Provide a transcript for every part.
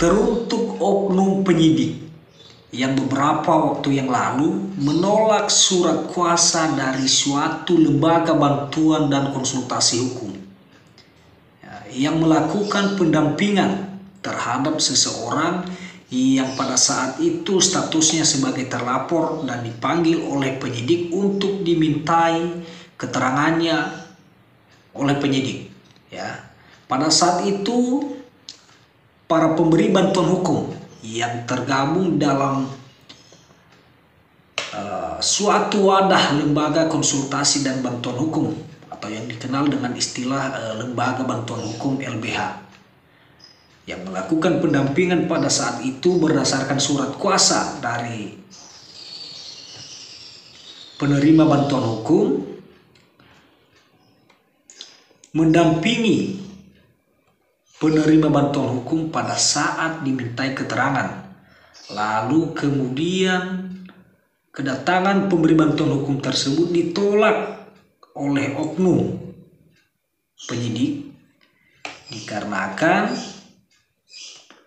teruntuk oknum penyidik yang beberapa waktu yang lalu menolak surat kuasa dari suatu lembaga bantuan dan konsultasi hukum yang melakukan pendampingan terhadap seseorang yang pada saat itu statusnya sebagai terlapor dan dipanggil oleh penyidik untuk dimintai keterangannya oleh penyidik. Ya, pada saat itu para pemberi bantuan hukum yang tergabung dalam suatu wadah lembaga konsultasi dan bantuan hukum atau yang dikenal dengan istilah lembaga bantuan hukum LBH yang melakukan pendampingan pada saat itu berdasarkan surat kuasa dari penerima bantuan hukum mendampingi penerima bantuan hukum pada saat dimintai keterangan. Lalu kemudian kedatangan pemberi bantuan hukum tersebut ditolak oleh oknum penyidik dikarenakan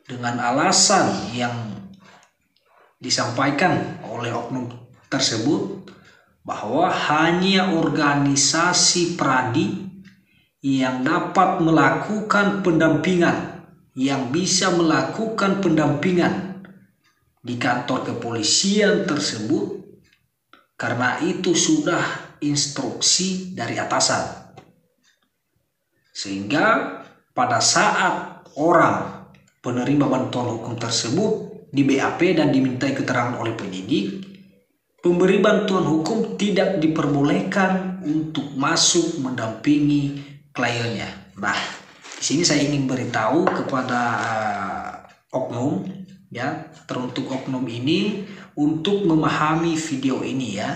dengan alasan yang disampaikan oleh oknum tersebut bahwa hanya organisasi pradi yang dapat melakukan pendampingan, yang bisa melakukan pendampingan di kantor kepolisian tersebut, karena itu sudah instruksi dari atasan. Sehingga pada saat orang penerima bantuan hukum tersebut di BAP dan dimintai keterangan oleh penyidik, pemberi bantuan hukum tidak diperbolehkan untuk masuk mendampingi kliennya. Nah, di sini saya ingin beritahu kepada oknum, ya, teruntuk oknum ini untuk memahami video ini ya.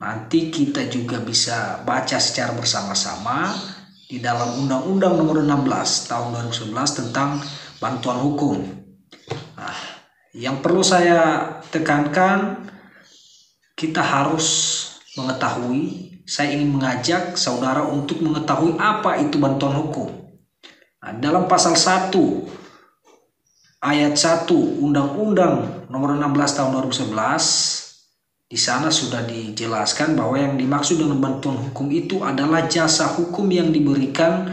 Nanti kita juga bisa baca secara bersama-sama di dalam Undang-Undang Nomor 16 Tahun 2011 tentang bantuan hukum. Nah, yang perlu saya tekankan, kita harus mengetahui, saya ingin mengajak saudara untuk mengetahui apa itu bantuan hukum. Nah, dalam pasal 1 ayat 1 Undang-Undang Nomor 16 Tahun 2011, di sana sudah dijelaskan bahwa yang dimaksud dengan bantuan hukum itu adalah jasa hukum yang diberikan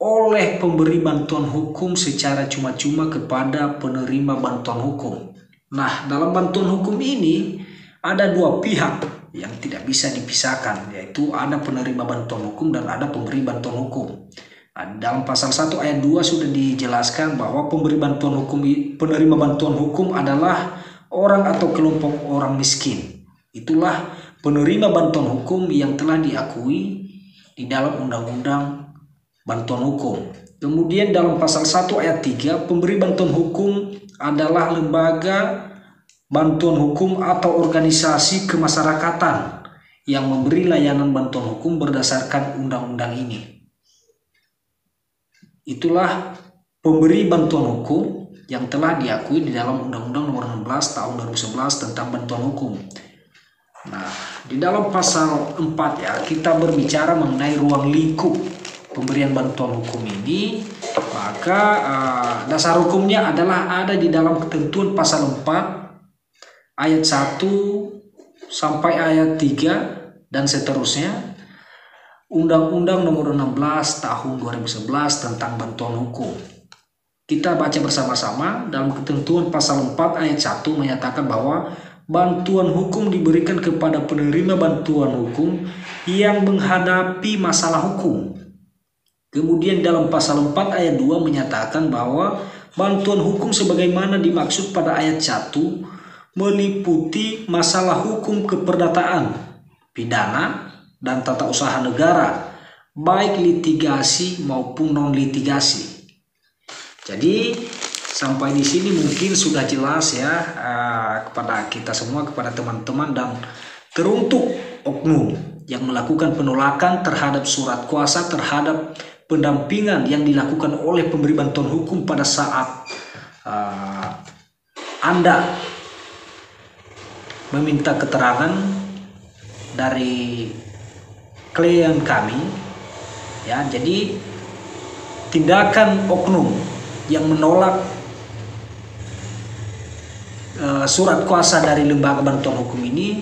oleh pemberi bantuan hukum secara cuma-cuma kepada penerima bantuan hukum. Nah, dalam bantuan hukum ini ada dua pihak yang tidak bisa dipisahkan, yaitu ada penerima bantuan hukum dan ada pemberi bantuan hukum. Nah, dalam pasal 1 ayat 2 sudah dijelaskan bahwa penerima bantuan hukum adalah orang atau kelompok orang miskin. Itulah penerima bantuan hukum yang telah diakui di dalam Undang-Undang Bantuan Hukum. Kemudian dalam pasal 1 ayat 3, pemberi bantuan hukum adalah lembaga bantuan hukum atau organisasi kemasyarakatan yang memberi layanan bantuan hukum berdasarkan undang-undang ini. Itulah pemberi bantuan hukum yang telah diakui di dalam Undang-Undang Nomor 16 Tahun 2011 tentang bantuan hukum. Nah, di dalam pasal 4 ya, kita berbicara mengenai ruang lingkup pemberian bantuan hukum ini. Maka dasar hukumnya adalah ada di dalam ketentuan pasal 4 ayat 1 sampai ayat 3 dan seterusnya Undang-Undang Nomor 16 Tahun 2011 tentang bantuan hukum. Kita baca bersama-sama. Dalam ketentuan pasal 4 ayat 1 menyatakan bahwa bantuan hukum diberikan kepada penerima bantuan hukum yang menghadapi masalah hukum. Kemudian dalam pasal 4 ayat 2 menyatakan bahwa bantuan hukum sebagaimana dimaksud pada ayat 1 meliputi masalah hukum keperdataan, pidana, dan tata usaha negara, baik litigasi maupun non-litigasi. Jadi sampai di sini mungkin sudah jelas ya kepada kita semua, kepada teman-teman dan teruntuk oknum yang melakukan penolakan terhadap surat kuasa, terhadap pendampingan yang dilakukan oleh pemberi bantuan hukum pada saat Anda meminta keterangan dari klien kami ya. Jadi tindakan oknum yang menolak surat kuasa dari lembaga bantuan hukum ini,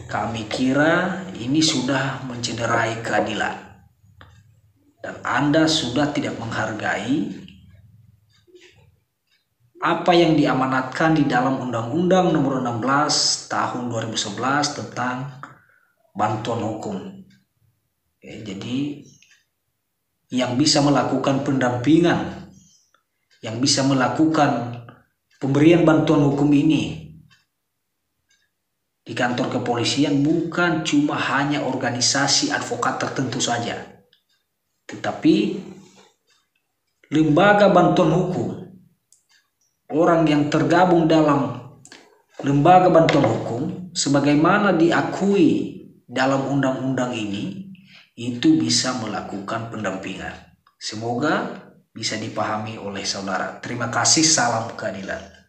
kami kira ini sudah mencederai keadilan dan Anda sudah tidak menghargai apa yang diamanatkan di dalam Undang-Undang Nomor 16 Tahun 2011 tentang bantuan hukum. Jadi yang bisa melakukan pendampingan, yang bisa melakukan pemberian bantuan hukum ini di kantor kepolisian bukan cuma hanya organisasi advokat tertentu saja, tetapi lembaga bantuan hukum, orang yang tergabung dalam lembaga bantuan hukum sebagaimana diakui dalam undang-undang ini, itu bisa melakukan pendampingan. Semoga bisa dipahami oleh saudara. Terima kasih, salam keadilan.